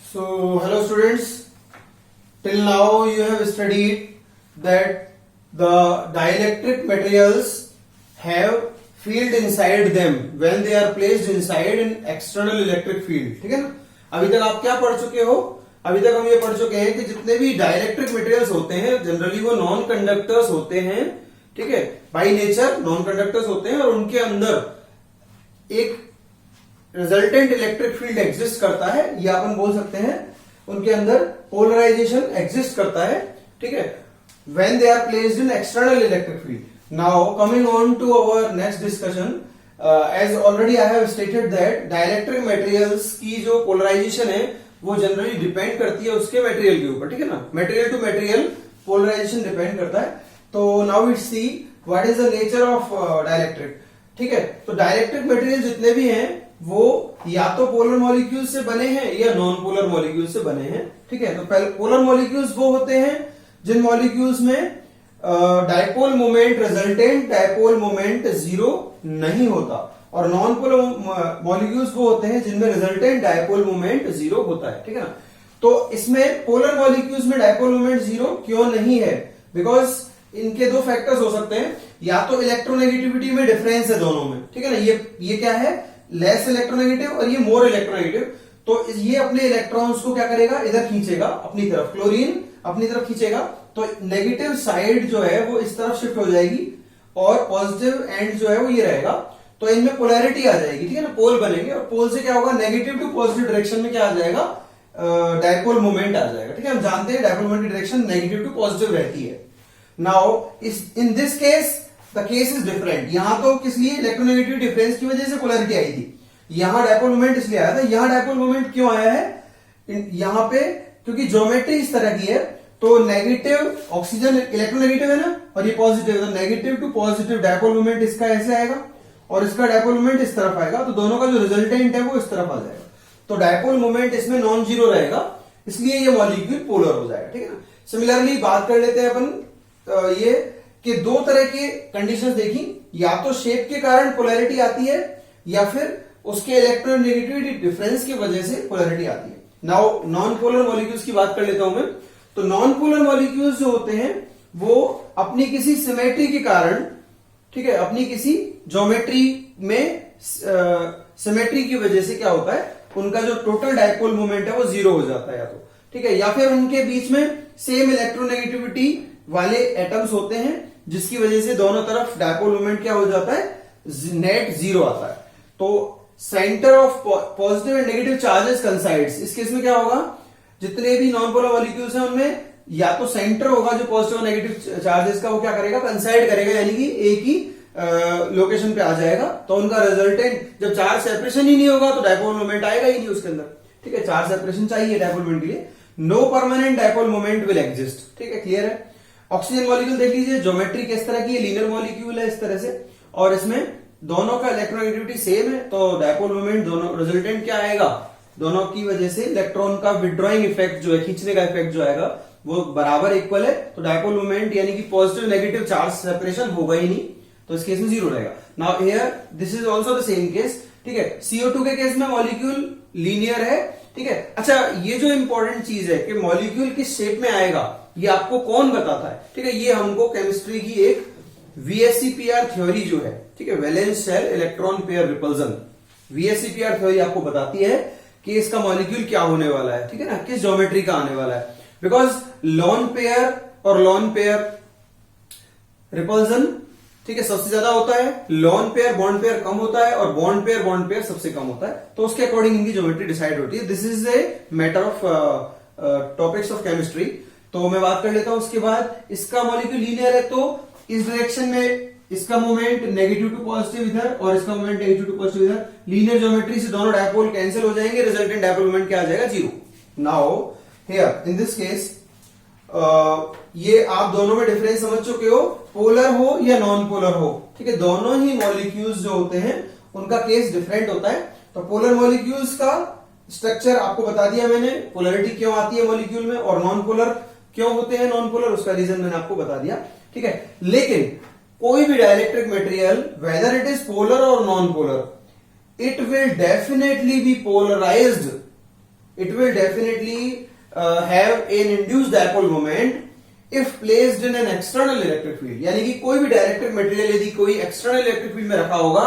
So, hello students. Till now you have studied that the dielectric materials have field inside them when they are placed inside an external electric field. ठीक है ना? अभी तक आप क्या पढ़ चुके हो? अभी तक हम ये पढ़ चुके हैं कि जितने भी डाइलेक्ट्रिक मटेरियल्स होते हैं जनरली वो नॉन कंडक्टर्स होते हैं. ठीक है, बाय नेचर नॉन कंडक्टर्स होते हैं और उनके अंदर एक रिजल्टेंट इलेक्ट्रिक फील्ड एग्जिस्ट करता है, या अपन बोल सकते हैं उनके अंदर पोलराइजेशन एग्जिस्ट करता है. ठीक है, when they are placed in external electric field. Now coming on to our next discussion, as already I have stated that dielectric materials की जो पोलराइजेशन है वो जनरली डिपेंड करती है उसके मटेरियल के ऊपर. ठीक है ना, material to material polarization depend करता है. तो now it see what is the nature of dielectric. ठीक है, तो डाइलेक्ट्रिक मटेरियल जितने भी हैं वो या तो पोलर मॉलिक्यूल से बने हैं या नॉन पोलर मॉलिक्यूल से बने हैं. ठीक है, तो पहले पोलर मॉलिक्यूल्स वो होते हैं जिन मॉलिक्यूल्स में dipole moment resultant dipole moment zero नहीं होता, और नॉन पोलर मॉलिक्यूल्स वो होते हैं जिनमें रिजल्टेंट डायपोल मोमेंट जीरो होता है. ठीक है ना, तो इसमें पोलर मॉलिक्यूल्स में डायपोल मोमेंट जीरो क्यों नहीं है? बिकॉज इनके दो फैक्टर्स हो सकते हैं. या तो इलेक्ट्रोनेगेटिविटी में डिफरेंस है दोनों में. ठीक है ना, ये क्या है, लेस इलेक्ट्रोनेगेटिव और ये मोर इलेक्ट्रोनेगेटिव. तो ये अपने इलेक्ट्रॉन्स को क्या करेगा, इधर खींचेगा अपनी तरफ, क्लोरीन अपनी तरफ खींचेगा, तो नेगेटिव साइड जो है वो इस तरफ शिफ्ट हो जाएगी और पॉजिटिव एंड जो है वो ये रहेगा. तो इनमें पोलैरिटी आ जाएगी. ठीक है ना, पोल बनेंगे और पोल से क्या होगा, नेगेटिव टू पॉजिटिव डायरेक्शन में क्या आ जाएगा, डायपोल मोमेंट आ जाएगा. ठीक है, हम जानते हैं डायपोल मोमेंट की डायरेक्शन नेगेटिव टू पॉजिटिव रहती है. Now in this case the case is different. यहां तो किस लिए, इलेक्ट्रोनेगेटिव डिफरेंस की वजह से पोलैरिटी आई थी. यहां डायपोल मोमेंट इसलिए आया था. यहां डायपोल मोमेंट क्यों आया है, यहां पे क्योंकि ज्योमेट्री इस तरह की है. तो नेगेटिव ऑक्सीजन इलेक्ट्रोनेगेटिव है ना, और ये पॉजिटिव है, तो negative to positive dipole moment इसका ऐसे आएगा और इसका डायपोल मोमेंट इस तरफ आएगा. तो दोनों का जो रिजल्टेंट है वो इस तरफ आ जाएगा. तो डायपोल मोमेंट इसमें नॉन जीरो रहेगा, इसलिए ये मॉलिक्यूल पोलर हो जाएगा. ठीक है ना. सिमिलरली बात कर लेते हैं अपन ये कि दो तरह के कंडीशंस देखी, या तो शेप के कारण पोलैरिटी आती है या फिर उसके इलेक्ट्रोनेगेटिविटी डिफरेंस की वजह से पोलैरिटी आती है. नाउ नॉन पोलर मॉलिक्यूल्स की बात कर लेता हूं मैं. तो नॉन पोलर मॉलिक्यूल्स जो होते हैं वो अपनी किसी सिमेट्री के कारण, ठीक है, अपनी किसी ज्योमेट्री में सिमेट्री की वजह से क्या होता है, उनका जो टोटल डायपोल मोमेंट है वो जीरो हो जाता है. या तो ठीक है, या फिर उनके बीच में सेम इलेक्ट्रोनेगेटिविटी वाले एटम्स होते हैं जिसकी वजह से दोनों तरफ डायपोल मोमेंट क्या हो जाता है, नेट जीरो आता है. तो centre of positive and negative charges coincides. इस केस में क्या होगा, जितने भी नॉन पोलर मॉलिक्यूल्स हैं उनमें या तो सेंटर होगा जो पॉजिटिव और नेगेटिव चार्जेस का, वो क्या करेगा, कंसाइड करेगा, यानी कि एक ही लोकेशन पे आ जाएगा. तो उनका रिजल्टेंट, जब चार्ज सेपरेशन ही नहीं होगा तो डायपोल मोमेंट आएगा ही नहीं उसके अंदर. ठीक है, चार्ज सेपरेशन चाहिए डायपोल मोमेंट के लिए. No permanent dipole moment will exist. ठीक है, क्लियर है. ऑक्सीजन मॉलिक्यूल देख लीजिए, ज्योमेट्री किस तरह की है, लीनियर मॉलिक्यूल है इस तरह से, और इसमें दोनों का इलेक्ट्रोनेगेटिविटी सेम है. तो डायपोल मोमेंट दोनों रिजल्टेंट क्या आएगा, दोनों की वजह से इलेक्ट्रॉन का विड्रॉइंग इफेक्ट जो है, खींचने का इफेक्ट जो आएगा वो बराबर इक्वल है. तो डायपोल मोमेंट यानी कि पॉजिटिव नेगेटिव चार्ज सेपरेशन होगा ही नहीं, तो इस केस में जीरो रहेगा. Now here this is also the same case. ठीक है, CO2 के केस में मॉलिक्यूल लीनियर है. ठीक है, अच्छा ये जो इंपॉर्टेंट चीज है कि मॉलिक्यूल किस शेप में आएगा ये आपको कौन बताता है. ठीक है, ये हमको केमिस्ट्री की एक VSEPR थ्योरी जो है, ठीक है, valence shell electron pair repulsion, VSEPR theory आपको बताती है कि इसका मॉलिक्यूल क्या होने वाला है. ठीक है ना, किस ज्योमेट्री का आने वाला है. बिकॉज लॉन पेयर और लॉन पेयर रिपल्जन, ठीक है, सबसे ज्यादा होता है. लॉन पेयर बॉन्ड पेयर कम होता है और बॉन्ड पेयर सबसे कम होता है. तो उसके अकॉर्डिंग इनकी ज्योमेट्री डिसाइड होती है. This is a matter of topics of chemistry. तो मैं बात कर लेता हूं. उसके बाद इसका मॉलिक्यूल लीनियर है, तो इस डायरेक्शन में इसका मोमेंट नेगेटिव टू पॉजिटिव इधर और इसका मोमेंट नेगेटिव टू पॉजिटिव इधर. लीनियर ज्योमेट्री से दोनों डायपोल कैंसिल हो जाएंगे, रिजल्टेंट डायपोल मोमेंट क्या आ जाएगा, zero. Now here in this case ये आप दोनों में डिफरेंस समझ चुके हो, पोलर हो या नॉन पोलर हो. ठीक है, दोनों ही मॉलिक्यूल्स जो होते हैं उनका केस डिफरेंट होता है. तो पोलर मॉलिक्यूल्स का स्ट्रक्चर आपको बता दिया मैंने, पोलरिटी क्यों आती है मॉलिक्यूल में, और नॉन पोलर क्यों होते हैं नॉन पोलर, उसका रीजन मैंने आपको बता दिया. ठीक है, लेकिन कोई भी dielectric material whether it is polar और non polar, it will definitely be polarized it will definitely have an induced dipole moment if placed in an external electric field. यानी कि कोई भी डाइलेक्ट्रिक मटेरियल यदि कोई एक्सटर्नल इलेक्ट्रिक फील्ड में रखा होगा,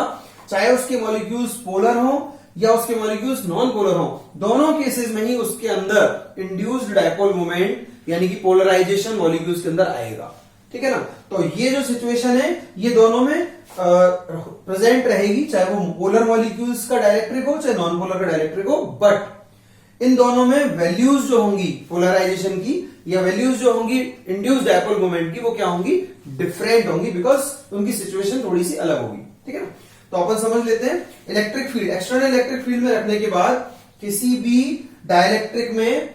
चाहे उसके मॉलिक्यूल्स पोलर हो या उसके मॉलिक्यूल्स नॉन पोलर हो, दोनों केसेस में ही उसके अंदर इंड्यूस्ड डाइपोल मोमेंट यानी कि पोलराइजेशन मॉलिक्यूल्स के अंदर आएगा। ठीक है ना। तो ये जो सिचुएशन है ये दोनों में प्रेजेंट रहेगी, चाहे वो पोलर मॉलिक्यूल्स का डाइलेक्ट्रिक हो चाहे नॉन पोलर का डाइलेक्ट्रिक हो, बट इन दोनों में वैल्यूज जो होंगी पोलराइजेशन की या वैल्यूज जो होंगी इंड्यूस्ड डाइपोल मोमेंट की, वो क्या होंगी, डिफरेंट होंगी, बिकॉज उनकी सिचुएशन थोड़ी सी अलग होगी। ठीक है ना। तो अपन समझ लेते हैं electric field, external electric field में रखने के बाद किसी भी डाइलेक्ट्रिक में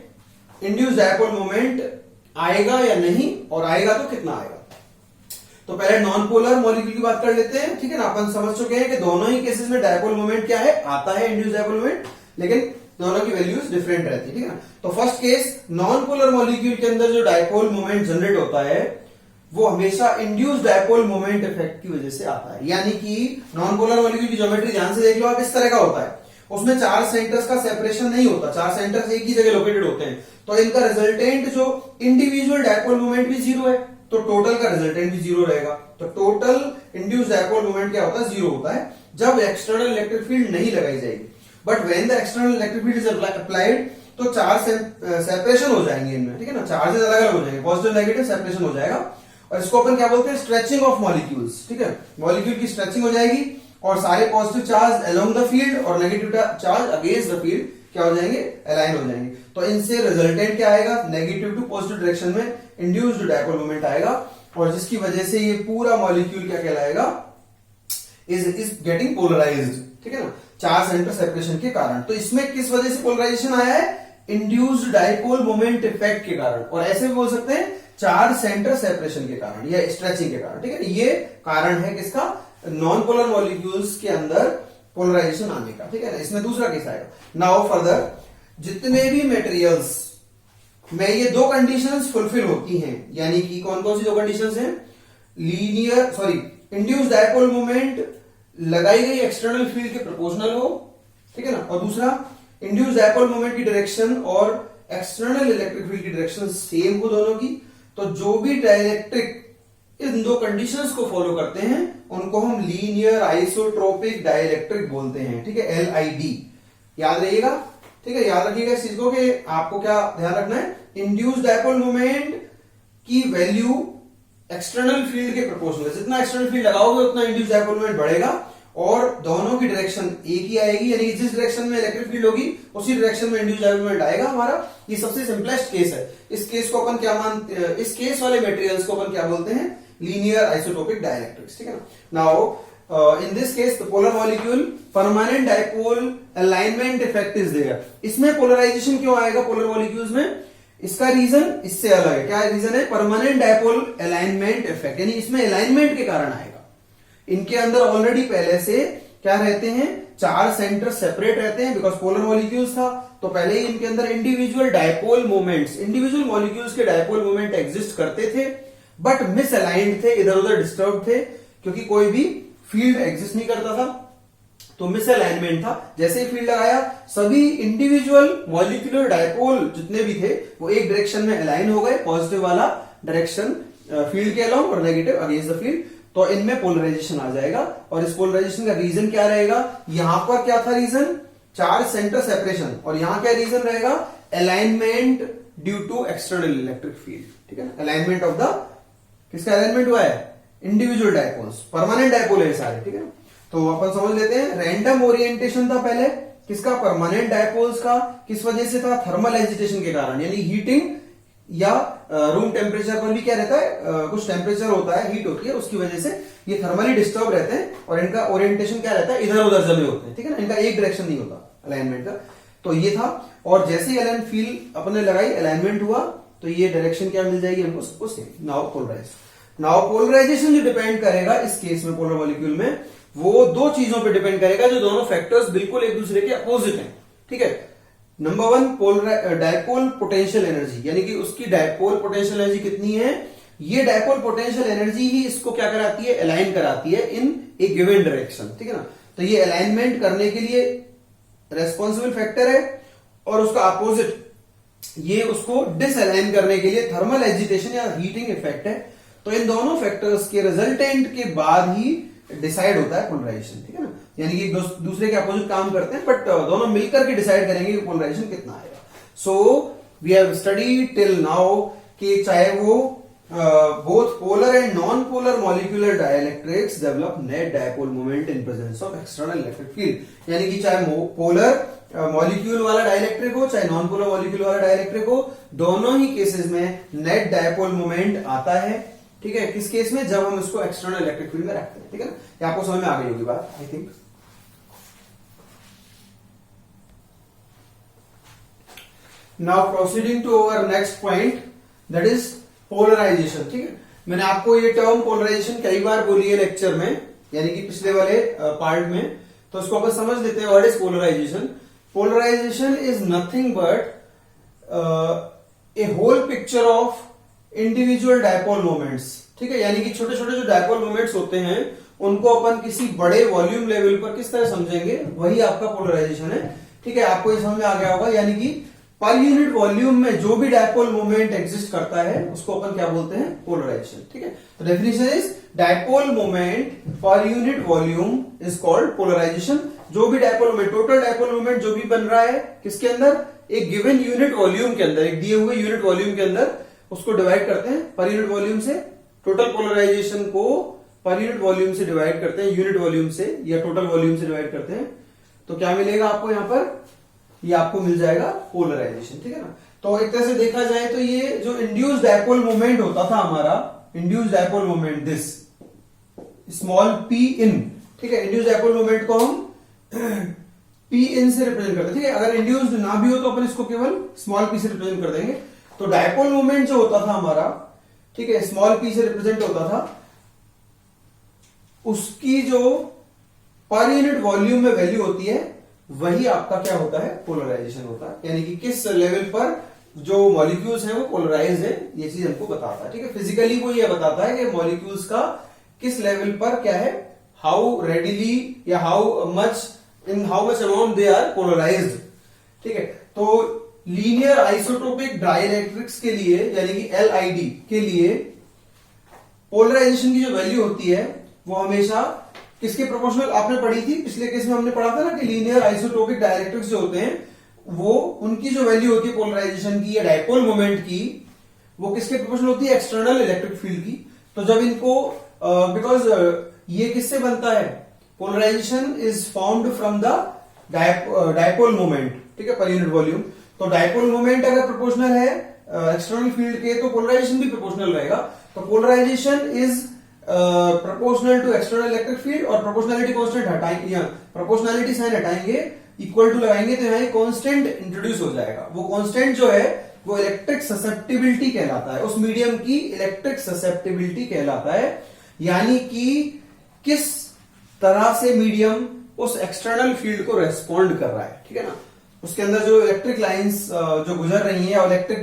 इंड्यूस्ड डाइपोल मोमेंट आएगा या नहीं, और आएगा तो कितना आएगा। तो पहले नॉन पोलर मॉलिक्यूल की बात कर लेते हैं। ठीक है ना। अपन समझ चुके हैं कि दोनों ही केसेस में डाइपोल मोमेंट क्या है, आता है इंड्यूस्ड डाइपोल मोमेंट, लेकिन दोनों की वैल्यूज डिफरेंट रहती है। ठीक है ना। तो first case non polar molecule के अंदर जो डाइपोल मोमेंट जनरेट होता है वो हमेशा इंड्यूस्ड डाइपोल मोमेंट इफेक्ट की वजह से आता है। यानी कि नॉन पोलर मॉलिक्यूल की ज्योमेट्री ध्यान से देख लो आप, इस तरह का होता है, उसमें चार सेंटर्स का सेपरेशन नहीं होता, चार सेंटर्स एक ही जगह लोकेटेड होते हैं, तो इनका रिजल्टेंट जो इंडिविजुअल डाइपोल मोमेंट भी जीरो है, तो टोटल का रिजल्टेंट भी जीरो रहेगा। तो टोटल इंड्यूस्ड डाइपोल मोमेंट क्या होता है, जीरो होता है जब एक्सटर्नल इलेक्ट्रिक फील्ड नहीं लगाई जाएगी। But when the external electric field is applied, तो चार सेपरेशन हो जाएंगे इनमें। ठीक है ना। चार्जेस अलग अलग हो जाएंगे, पॉजिटिव नेगेटिव सेपरेशन हो जाएगा, और इसको अपन क्या बोलते हैं, स्ट्रेचिंग ऑफ मॉलिक्यूल्स। ठीक है। मॉलिक्यूल की स्ट्रेचिंग हो जाएगी और सारे positive charge along the field और negative charge against the field क्या हो जाएंगे, अलाइन हो जाएंगे। तो इनसे रिजल्टेंट क्या आएगा, नेगेटिव टू पॉजिटिव डायरेक्शन में इंड्यूस्ड डाइपोल मोमेंट आएगा, और जिसकी वजह से ये पूरा मॉलिक्यूल क्या कहलाएगा, इज गेटिंग पोलराइज्ड। ठीक है ना, चार सेंटर सेपरेशन के कारण। तो इसमें किस वजह से पोलराइजेशन आया है, इंड्यूस्ड डाइपोल मोमेंट इफेक्ट के कारण, और ऐसे भी बोल सकते हैं चार सेंटर सेपरेशन के कारण या स्ट्रेचिंग के कारण। ठीक है। ये कारण है किसका, नॉन पोलर मॉलिक्यूल्स के अंदर पोलराइजेशन आने का। ठीक है ना। इसमें दूसरा केस आएगा। नाउ फर्दर, जितने भी मटेरियल्स में ये दो कंडीशंस फुलफिल होती हैं, यानी कि कौन कौन सी दो कंडीशंस हैं, इंड्यूस्ड डाइपोल मोमेंट लगाई गई एक्सटर्नल फील्ड के प्रोपोर्शनल हो, ठीक है ना, और दूसरा इंड्यूस्ड डाइपोल मोमेंट की डायरेक्शन और एक्सटर्नल इलेक्ट्रिक फील्ड की डायरेक्शन सेम हो दोनों की, तो जो भी डाइलेक्ट्रिक इन दो कंडीशंस को फॉलो करते हैं उनको हम लीनियर आइसोट्रोपिक डाइलेक्ट्रिक बोलते हैं। ठीक है, LID याद रहिएगा। ठीक है, याद रखिएगा इस चीज को कि आपको क्या ध्यान रखना है, इंड्यूस्ड डाइपोल मोमेंट की वैल्यू एक्सटर्नल फील्ड के प्रोपोर्शनल, जितना एक्सटर्नल फील्ड लगाओगे उतना इंड्यूस्ड डाइपोल मोमेंट बढ़ेगा, और दोनों की डायरेक्शन एक ही आएगी, यानी जिस डायरेक्शन में इलेक्ट्रिक फील्ड होगी उसी डायरेक्शन में इंड्यूस्ड डाइपोल मोमेंट आएगा हमारा। ये सबसे सिंपलेस्ट केस है। इस केस को अपन क्या मानते हैं, इस केस वाले मटेरियल्स को अपन क्या बोलते हैं, लीनियर आइसोटोपिक डाइलेक्ट्रिक्स। ठीक है ना। Now in this case the polar molecule permanent dipole alignment effect is there। इसमें पोलराइजेशन क्यों आएगा पोलर मॉलिक्यूल्स में, इसका रीजन इससे अलग है। क्या रीजन है, परमानेंट डाइपोल अलाइनमेंट इफेक्ट, यानी इसमें अलाइनमेंट के कारण आएगा। इनके अंदर ऑलरेडी पहले से क्या रहते हैं, चार सेंटर सेपरेट रहते हैं, बिकॉज पोलर मॉलिक्यूल्स था, तो पहले ही इनके अंदर individual dipole moments, individual molecules के डाइपोल मोमेंट एग्जिस्ट करते थे, बट मिसअलाइंड थे, इधर उधर डिस्टर्ब थे, क्योंकि कोई भी फील्ड एग्जिस्ट नहीं करता था, तो मिसअलाइनमेंट था। जैसे ही फील्ड लगाया सभी इंडिविजुअल मॉलिक्यूलर डाइपोल जितने भी थे वो एक डायरेक्शन में अलाइन हो गए, पॉजिटिव वाला डायरेक्शन फील्ड के अलोंग और नेगेटिव अगेंस्ट द फील्ड, तो इनमें पोलराइजेशन आ जाएगा। और इस पोलराइजेशन का रीजन क्या रहेगा, यहां पर क्या था रीजन, चार सेंटर सेपरेशन, और यहां क्या रीजन रहेगा, alignment due to external electric field. ठीक है, अलाइनमेंट ऑफ द, किसका अलाइनमेंट हुआ है, इंडिविजुअल डाइपोल्स, परमानेंट डाइपोल है सारे। ठीक है, तो अपन समझ लेते हैं, रैंडम ओरिएंटेशन था पहले किसका, परमानेंट डाइपोल्स का। किस वजह से था, थर्मल एजिटेशन के कारण, यानी हीटिंग या रूम टेम्परेचर पर भी क्या रहता है, कुछ टेम्परेचर होता है, हीट होती है, उसकी वजह से ये थर्मली डिस्टर्ब रहते हैं, और इनका ओरिएंटेशन क्या रहता है, इधर उधर जमे होते हैं। ठीक है ना, इनका एक डायरेक्शन नहीं होता अलाइनमेंट का, तो ये था। और जैसे ही अलाइन फील्ड अपने लगाई, अलाइनमेंट हुआ, तो ये डायरेक्शन क्या मिल जाएगी हमको, सबको same. Now polarize, now polarization जो डिपेंड करेगा इस केस में पोलर मॉलिक्यूल में, वो दो चीजों पे डिपेंड करेगा, जो दोनों फैक्टर्स बिल्कुल एक दूसरे के अपोजिट हैं। ठीक है, number one dipole potential energy, यानी कि उसकी डाइपोल पोटेंशियल एनर्जी कितनी है, ये डाइपोल पोटेंशियल एनर्जी ही इसको क्या कराती है, अलाइन कराती है इन ए गिवन डायरेक्शन। ठीक है ना, तो ये अलाइनमेंट करने के लिए रेस्पॉन्सिबल फैक्टर है, और उसका अपोजिट, ये उसको डिसअलाइन करने के लिए थर्मल एजिटेशन या हीटिंग इफेक्ट है। तो इन दोनों फैक्टर्स के रिजल्टेंट के बाद ही डिसाइड होता है पोलराइजेशन, ठीक है ना। यानी कि दूसरे के अपोजिट काम करते हैं, बट दोनों मिलकर के डिसाइड करेंगे कि पोलराइजेशन कितना आएगा। So we have study till now कि चाहे वो both polar and non-polar molecular dielectrics develop net dipole moment in presence of external electric field। यानी कि चाहे पोलर मॉलिक्यूल वाला डाइलेक्ट्रिक हो चाहे नॉन पोलर मॉलिक्यूल वाला डाइलेक्ट्रिक हो, दोनों ही केसेस में नेट डायपोल मोमेंट आता है, ठीक है। किस केस में? जब हम इसको एक्सटर्नल इलेक्ट्रिक फील्ड में रखते हैं, ठीक है ना। ये आपको समझ में आ गई होगी बात, I think. Now proceeding to our next point, that is polarization, ठीक है। मैंने आपको ये टर्म पोलराइजेशन कई बार बोली है लेक्चर में, यानी कि पिछले वाले पार्ट में, तो उसको अपन समझ लेते हैं। What is polarization? Polarization is nothing but a whole picture of individual dipole moments, ठीक है। यानी कि छोटे छोटे जो डायपोल मोमेंट्स होते हैं उनको अपन किसी बड़े वॉल्यूम लेवल पर किस तरह समझेंगे, वही आपका पोलराइजेशन है, ठीक है। आपको ये समझ में आ गया होगा। यानी कि पर यूनिट वॉल्यूम में जो भी डायपोल मोमेंट एग्जिस्ट करता है उसको अपन क्या बोलते हैं? पोलराइजेशन, ठीक है। तो definition is dipole moment per unit volume is called polarization. जो भी dipole moment, total dipole moment जो भी बन रहा है किसके अंदर? एक गिवन यूनिट वॉल्यूम के अंदर, एक दिए हुए यूनिट वॉल्यूम के अंदर, उसको डिवाइड करते हैं पर यूनिट वॉल्यूम से। टोटल पोलराइजेशन को पर यूनिट वॉल्यूम से डिवाइड करते हैं, यूनिट वॉल्यूम से या टोटल वॉल्यूम से डिवाइड करते हैं, तो क्या मिलेगा आपको यहां पर? ये आपको मिल जाएगा पोलराइजेशन, ठीक है ना। तो एक तरह से देखा जाए तो ये जो इंड्यूस्ड डायपोल मोमेंट होता था हमारा, induced dipole moment, this small P in, ठीक है। इंड्यूस्ड डायपोल मोमेंट को हम पी इन से रिप्रेजेंट करते हैं, ठीक है। अगर इंड्यूस्ड ना भी हो तो अपन इसको केवल स्मॉल पी से रिप्रेजेंट कर देंगे। तो डायपोल मोमेंट जो होता था हमारा, ठीक है, स्मॉल पी से रिप्रेजेंट होता था, उसकी जो पर यूनिट वॉल्यूम में वैल्यू होती है वही आपका क्या होता है? पोलराइजेशन होता है। यानी कि किस लेवल पर जो मॉलिक्यूल्स हैं वो पोलराइज है, ये चीज हमको बताता है, ठीक है। फिजिकली वो ये बताता है कि मॉलिक्यूल्स का किस लेवल पर क्या है, हाउ रेडिली या how much amount they are polarized, ठीक है। तो लीनियर आइसोटोपिक डाइलेक्ट्रिक्स के लिए, यानी कि LID के लिए, पोलराइजेशन की जो वैल्यू होती है वो हमेशा किसके प्रोपोर्शनल? आपने पढ़ी थी पिछले केस में, हमने पढ़ा था ना कि लीनियर आइसोटोपिक डाइलेक्ट्रिक्स जो होते हैं वो उनकी जो वैल्यू होती है पोलराइजेशन की या डायपोल मोमेंट की, वो किसके प्रोपोर्शनल होती है? एक्सटर्नल इलेक्ट्रिक फील्ड की। तो जब इनको बिकॉज ये किससे बनता है? Polarization is found from the dipole moment, ठीक है, पर यूनिट वॉल्यूम। तो डायपोल मोमेंट अगर प्रोपोर्शनल है एक्सटर्नल फील्ड के, तो पोलराइजेशन भी प्रोपोर्शनल रहेगा। तो polarization is proportional to external electric field, और प्रोपोर्शनलिटी कांस्टेंट हटाएंगे, प्रोपोर्शनलिटी साइन हटाएंगे, इक्वल टू लगाएंगे, तो यहाँ कांस्टेंट इंट्रोड्यूस हो जाएगा। वो कांस्टेंट जो है वो इलेक्ट्रिक ससेप्टिबिलिटी कहलाता है, उस मीडियम की इलेक्ट्रिक ससेप्टिबिलिटी कहलाता है। यानी कि किस तरह से मीडियम उस एक्सटर्नल फील्ड को रेस्पॉन्ड कर रहा है, ठीक है ना। उसके अंदर जो इलेक्ट्रिक लाइंस जो गुजर रही है, इलेक्ट्रिक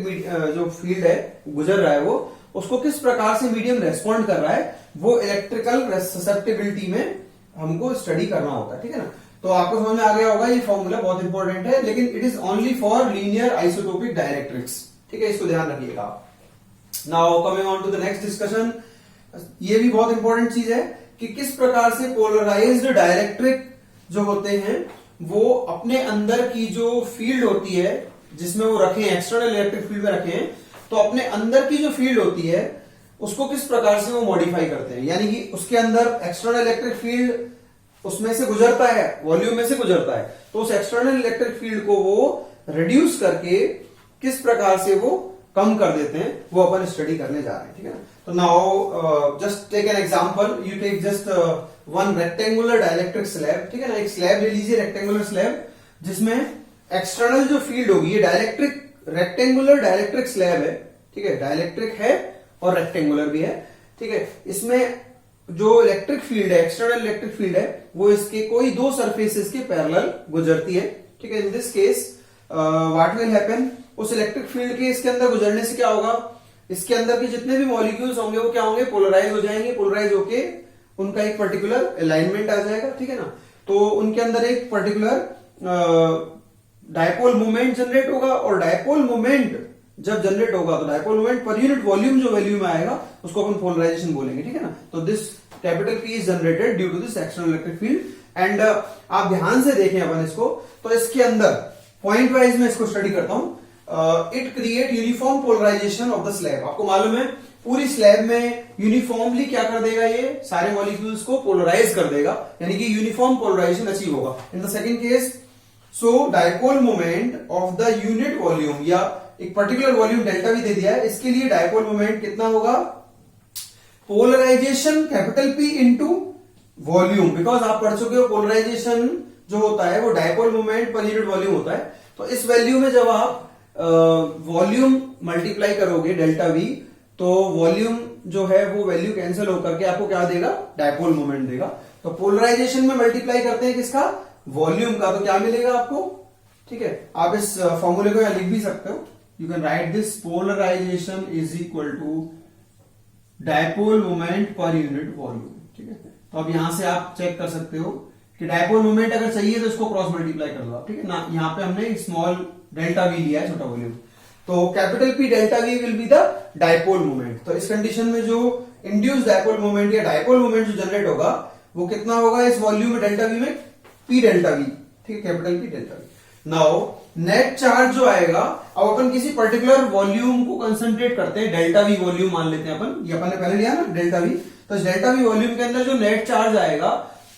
जो फील्ड है गुजर रहा है, वो उसको किस प्रकार से मीडियम रेस्पॉन्ड कर रहा है, वो इलेक्ट्रिकल ससेप्टिबिलिटी में हमको स्टडी करना होता है, ठीक है ना। तो आपको समझ में आ गया होगा, ये फॉर्मूला बहुत इंपॉर्टेंट है, लेकिन it is only for linear isotopic dielectrics, ठीक है, इसको ध्यान रखिएगा। Now coming on to the next discussion, ये भी बहुत इंपॉर्टेंट चीज है कि किस प्रकार से पोलराइज्ड डाइलेक्ट्रिक जो होते हैं वो अपने अंदर की जो फील्ड होती है जिसमें वो रखे हैं, एक्सटर्नल इलेक्ट्रिक फील्ड में रखे हैं, तो अपने अंदर की जो फील्ड होती है उसको किस प्रकार से वो मॉडिफाई करते हैं। यानी कि उसके अंदर एक्सटर्नल इलेक्ट्रिक फील्ड उसमें से गुजरता है, वॉल्यूम में से गुजरता है, तो उस एक्सटर्नल इलेक्ट्रिक फील्ड को वो रिड्यूस करके किस प्रकार से वो कम कर देते हैं, वो अपन स्टडी करने जा रहे हैं, ठीक है ना। तो now just take an example, you take just one rectangular dielectric slab, ठीक है ना। एक स्लैब ले लीजिए, रेक्टेंगुलर स्लैब, जिसमें एक्सटर्नल जो फील्ड होगी, ये डाइलेक्ट्रिक रेक्टेंगुलर डाइलेक्ट्रिक स्लैब है, ठीक है, डाइलेक्ट्रिक है और रेक्टेंगुलर भी है, ठीक है। इसमें जो इलेक्ट्रिक फील्ड है, एक्सटर्नल इलेक्ट्रिक फील्ड है, वो इसके कोई दो सरफेसेस के पैरेलल गुजरती है, ठीक है। In this case what will happen, उस इलेक्ट्रिक फील्ड के इसके अंदर गुजरने से क्या होगा, इसके अंदर के जितने भी मॉलिक्यूल्स होंगे वो क्या होंगे, पोलराइज हो जाएंगे, पोलराइज होके उनका एक पर्टिकुलर अलाइनमेंट आ जाएगा, ठीक है ना। तो उनके अंदर एक पर्टिकुलर डायपोल मोमेंट जनरेट होगा, और डायपोल मोमेंट जब जनरेट होगा तो dipole moment per unit volume जो वैल्यू में आएगा उसको अपन पोलराइजेशन बोलेंगे, ठीक है ना। तो this capital P is generated due to this external electric field. And आप ध्यान से देखें अपन इसको, तो इसके अंदर पॉइंट वाइज में इसको स्टडी करता हूं। It create uniform polarization of the slab. आपको मालूम है पूरी स्लैब में यूनिफॉर्मली क्या कर देगा, ये सारे मॉलिक्यूल्स को पोलराइज कर देगा, यानी कि यूनिफॉर्म पोलराइजेशन अचीव होगा। In the second case, so dipole moment of the unit volume, या एक पर्टिकुलर वॉल्यूम डेल्टा भी दे दिया है, इसके लिए डायपोल मोमेंट कितना होगा, polarization capital P into volume. Because आप पढ़ चुके हो पोलराइजेशन जो होता है वो dipole moment per unit volume होता है। तो इस वैल्यू में जब आप वॉल्यूम मल्टीप्लाई करोगे डेल्टा V, तो वॉल्यूम जो है वो वैल्यू कैंसिल होकर के आपको क्या देगा, डायपोल मोमेंट देगा। तो पोलराइजेशन में मल्टीप्लाई करते हैं किसका, वॉल्यूम का, तो क्या मिलेगा आपको, ठीक है। आप इस फॉर्मूले को यहां लिख भी सकते हो, you can write this, polarization is equal to dipole moment per unit volume, ठीक है। तो अब यहां से आप चेक कर सकते हो कि डायपोल मोमेंट अगर चाहिए तो इसको क्रॉस मल्टीप्लाई कर लो, ठीक है ना। यहां पे हमने स्मॉल डेल्टा V लिया है, छोटा वॉल्यूम, तो capital P delta V will be the dipole moment. तो इस कंडीशन में जो इंड्यूस डायपोल मोमेंट या डायपोल मोमेंट जो जनरेट होगा वो कितना होगा इस वॉल्यूम में डेल्टा V में, P डेल्टा V, ठीक है, capital P delta V। Now net charge जो आएगा, अब अपन किसी पर्टिकुलर वॉल्यूम को कंसंट्रेट करते हैं, डेल्टा V वॉल्यूम मान लेते हैं अपन, ये अपन ने पहले लिया ना डेल्टा V। तो इस डेल्टा V वॉल्यूम के अंदर जो नेट चार्ज आएगा,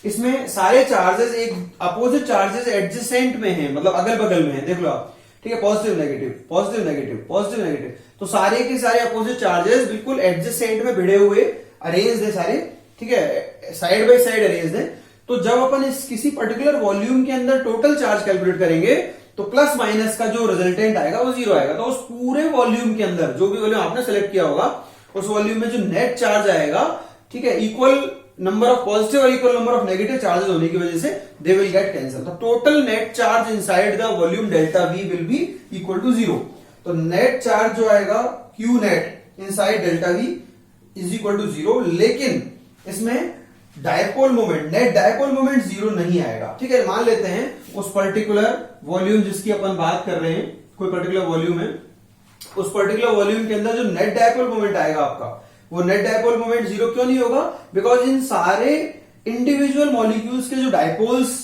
इसमें सारे चार्जेस एक अपोजिट चार्जेस एडजेसेंट में हैं, मतलब अगल बगल में है, देख लो आप, ठीक है, positive negative positive negative positive negative, तो सारे के सारे अपोजिट चार्जेस बिल्कुल एडजेसेंट में भिड़े हुए अरेंज है सारे, ठीक है, साइड बाय साइड अरेंज है। तो जब अपन इस किसी पर्टिकुलर वॉल्यूम के अंदर टोटल चार्ज कैलकुलेट करेंगे तो प्लस माइनस का जो रिजल्टेंट आएगा वो 0 आएगा। तो उस पूरे वॉल्यूम के अंदर जो भी वॉल्यूम आपने सेलेक्ट किया होगा उस वॉल्यूम में जो नेट चार्ज आएगा, ठीक है, इक्वल नंबर ऑफ पॉजिटिव और equal number of negative charges होने की वजह से they will get cancel. The total net charge inside the volume delta V will be equal to 0। तो नेट चार्ज जो आएगा Q net inside delta V is equal to 0, लेकिन इसमें dipole moment, net dipole moment 0 नहीं आएगा, ठीक है। मान लेते हैं उस पर्टिकुलर वॉल्यूम जिसकी अपन बात कर रहे हैं, कोई पर्टिकुलर वॉल्यूम है, उस पर्टिकुलर वॉल्यूम के अंदर जो नेट डायपोल मोमेंट आएगा आपका, वो नेट डायपोल मोमेंट 0 क्यों नहीं होगा, बिकॉज इन सारे इंडिविजुअल मॉलिक्यूल्स के जो डायपोल्स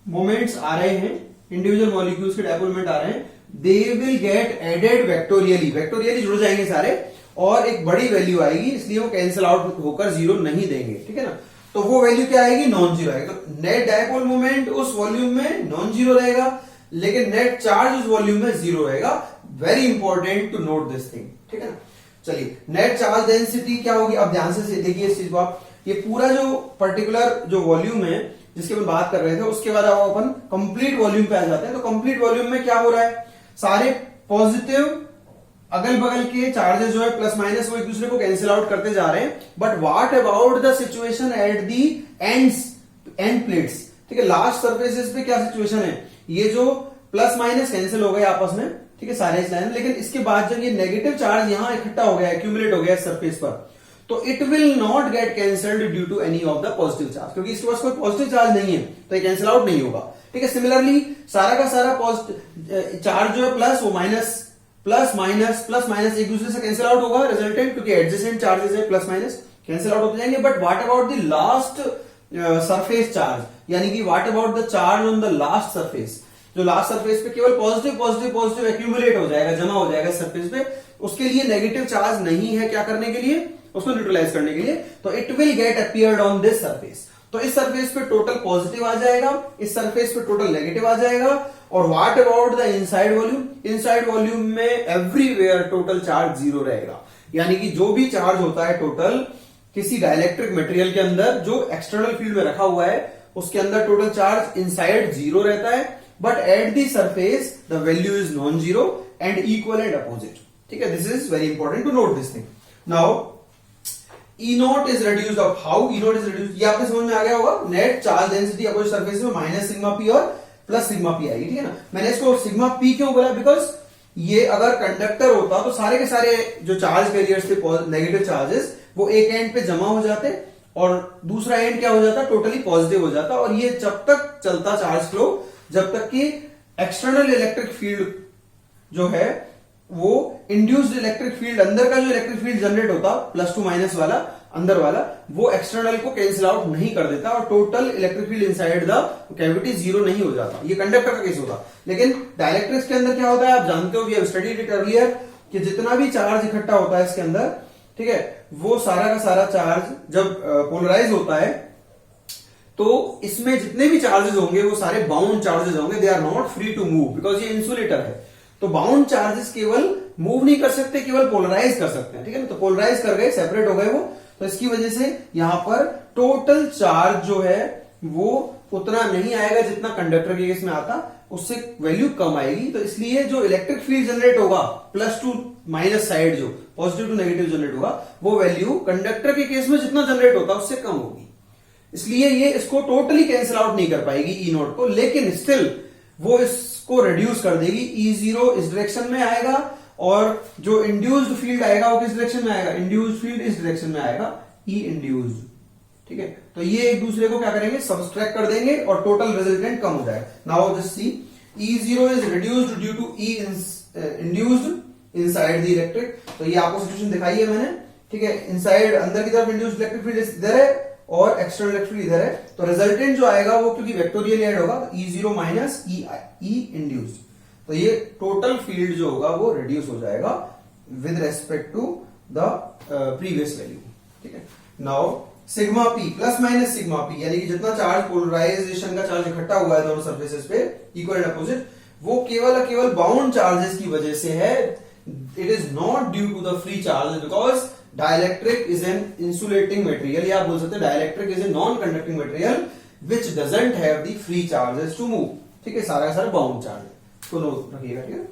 मोमेंट्स आ रहे हैं, इंडिविजुअल मॉलिक्यूल्स के डायपोल मोमेंट आ रहे हैं, they will get added vectorially, vectorially जुड़ जाएंगे सारे और एक बड़ी वैल्यू आएगी, इसलिए वो कैंसिल आउट होकर 0 नहीं देंगे, ठीक है ना। तो वो वैल्यू क्या आएगी, नॉन जीरो आएगी। तो नेट डायपोल मोमेंट उस वॉल्यूम में नॉन जीरो रहेगा, लेकिन नेट चार्ज उस वॉल्यूम में 0 रहेगा। Very important to note this thing, ठीक है ना। चलिए, नेट चार्ज डेंसिटी क्या होगी, अब ध्यान से देखिए इस चीज को आप, ये पूरा जो पर्टिकुलर जो वॉल्यूम है जिसके हम बात कर रहे थे, उसके बाद अब अपन कंप्लीट वॉल्यूम पे आ जाते हैं। तो कंप्लीट वॉल्यूम में क्या हो रहा है, सारे पॉजिटिव अगल बगल के चार्जेस जो है प्लस माइनस वो एक दूसरे को कैंसिल आउट करते जा रहे हैं। But what about the situation at the ends, and plates, ठीक है, लास्ट सरफेसेस पे क्या सिचुएशन है, ये जो प्लस माइनस कैंसिल हो गए आपस में, ठीक है, सारे लाइन, लेकिन इसके बाद जब ये नेगेटिव चार्ज यहां इकट्ठा हो गया, एक्यूमुलेट हो गया सरफेस पर, तो it will not get cancelled due to any of the positive charge, क्योंकि इसके पास कोई पॉजिटिव चार्ज नहीं है तो ये कैंसिल आउट नहीं होगा, ठीक है। सिमिलरली सारा का सारा पॉजिटिव चार्ज जो है प्लस, वो माइनस, प्लस माइनस एक दूसरे से कैंसिल आउट होगा रिजल्टेंट, क्योंकि एडजेसेंट चार्जेस है, प्लस माइनस कैंसिल आउट होते जाएंगे। But what about the last surface charge, यानी कि what about the charge on the last surface, जो लास्ट सरफेस पे केवल पॉजिटिव पॉजिटिव पॉजिटिव एक्यूमुलेट हो जाएगा, जमा हो जाएगा सरफेस पे, उसके लिए नेगेटिव चार्ज नहीं है क्या करने के लिए, उसको न्यूट्रलाइज करने के लिए, तो it will get appeared on this surface. तो इस सरफेस पे टोटल पॉजिटिव आ जाएगा, इस सरफेस पे टोटल नेगेटिव आ जाएगा। और what about the inside volume, inside volume में एवरीवेयर टोटल चार्ज 0 रहेगा, यानी कि जो भी चार्ज होता है टोटल किसी डाइलेक्ट्रिक मटेरियल के अंदर जो एक्सटर्नल फील्ड में रखा हुआ है, उसके अंदर टोटल चार्ज इनसाइड 0 रहता है, but at the surface the value is non zero and equal and opposite, ठीक है। This is very important to note this thing. Now E nought is reduced of how E nought is reduced, ये आपके समझ में आ गया होगा, net charge density opposite surface में माइनस सिग्मा पी और प्लस सिग्मा पी आएगी, ठीक है ना। मैंने इसको सिग्मा पी क्यों बोला, बिकॉज ये अगर कंडक्टर होता तो सारे के सारे जो चार्ज कैरियर्स थे नेगेटिव चार्जेस, वो एक एंड पे जमा हो जाते और दूसरा एंड क्या हो जाता, टोटली पॉजिटिव हो जाता, और ये जब तक चलता चार्ज फ्लो, जब तक कि एक्सटर्नल इलेक्ट्रिक फील्ड जो है वो इंड्यूस्ड इलेक्ट्रिक फील्ड, अंदर का जो इलेक्ट्रिक फील्ड जनरेट होता प्लस टू माइनस वाला अंदर वाला, वो एक्सटर्नल को कैंसिल आउट नहीं कर देता और total electric field inside the cavity zero नहीं हो जाता। ये कंडक्टर का केस होता। लेकिन डाइलेक्ट्रिक्स के अंदर क्या होता है आप जानते हो, we have studied it earlier, कि जितना भी चार्ज इकट्ठा होता है इसके अंदर, ठीक है, वो सारा का सारा चार्ज जब पोलराइज होता है तो इसमें जितने भी चार्जेस होंगे वो सारे बाउंड चार्जेस होंगे, they are not free to move because ये इंसुलेटर है। तो बाउंड चार्जेस केवल मूव नहीं कर सकते, केवल पोलराइज कर सकते हैं, ठीक है ना। तो पोलराइज कर गए, सेपरेट हो गए वो, तो इसकी वजह से यहां पर टोटल चार्ज जो है वो उतना नहीं आएगा जितना कंडक्टर के केस में आता, उससे वैल्यू कम आएगी। तो इसलिए जो इलेक्ट्रिक फील्ड जनरेट होगा प्लस टू माइनस साइड, जो पॉजिटिव टू नेगेटिव जनरेट होगा, वो वैल्यू कंडक्टर के केस में जितना जनरेट होता उससे कम होगी। इसलिए ये इसको टोटली कैंसिल आउट नहीं कर पाएगी ई नोट को, लेकिन स्टिल वो इसको रिड्यूस कर देगी। ई जीरो इस डायरेक्शन में आएगा और जो इंड्यूस्ड फील्ड आएगा वो किस डायरेक्शन में आएगा, इंड्यूस्ड फील्ड इस डायरेक्शन में आएगा, ई इंड्यूस्ड, ठीक है। तो ये एक दूसरे को क्या करेंगे, सब्सट्रैक्ट कर देंगे और टोटल रिजल्टेंट कम हो जाएगा। Now just see, E zero is reduced due to E induced inside the electric. तो ये आपको सिचुएशन दिखाई है मैंने, ठीक है। इनसाइड अंदर की तरफ इंड्यूस्ड इलेक्ट्रिक फील्ड इधर है और एक्सटर्नल इलेक्ट्रिक फील्ड इधर है, तो रिजल्टेंट जो आएगा वो क्योंकि वेक्टोरियल ऐड होगा, ई जीरो माइनस ई इंड्यूस्ड, तो ये टोटल फील्ड जो होगा वो रिड्यूस हो जाएगा with respect to the previous value, ठीक है। Now sigma P plus minus sigma P, यानी कि जितना चार्ज पोलराइजेशन का चार्ज इकट्ठा हुआ है दोनों सरफेसेस पे इक्वल एंड अपोजिट, वो केवल बाउंड चार्जेस की वजह से है। It is not due to the free charge because dielectric is an insulating material, या आप बोल सकते हैं dielectric is a non conducting material which doesn't have the free charges to move, ठीक है। सारा का सारा बाउंड चार्ज है, तो नोट रखिएगा, ठीक है।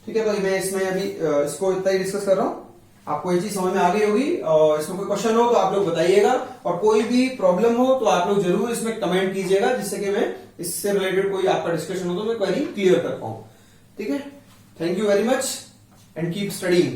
ठीक है, तो मैं इसमें अभी इसको इतना ही डिस्कस कर रहा हूं, आपको ये चीज समझ में आ गई होगी। और इसमें कोई क्वेश्चन हो तो आप लोग बताइएगा, और कोई भी प्रॉब्लम हो तो आप लोग जरूर इसमें कमेंट कीजिएगा, जिससे कि मैं इससे रिलेटेड कोई आपका डिस्कशन हो तो मैं क्वेरी क्लियर कर पाऊं, ठीक है। Thank you very much and keep studying.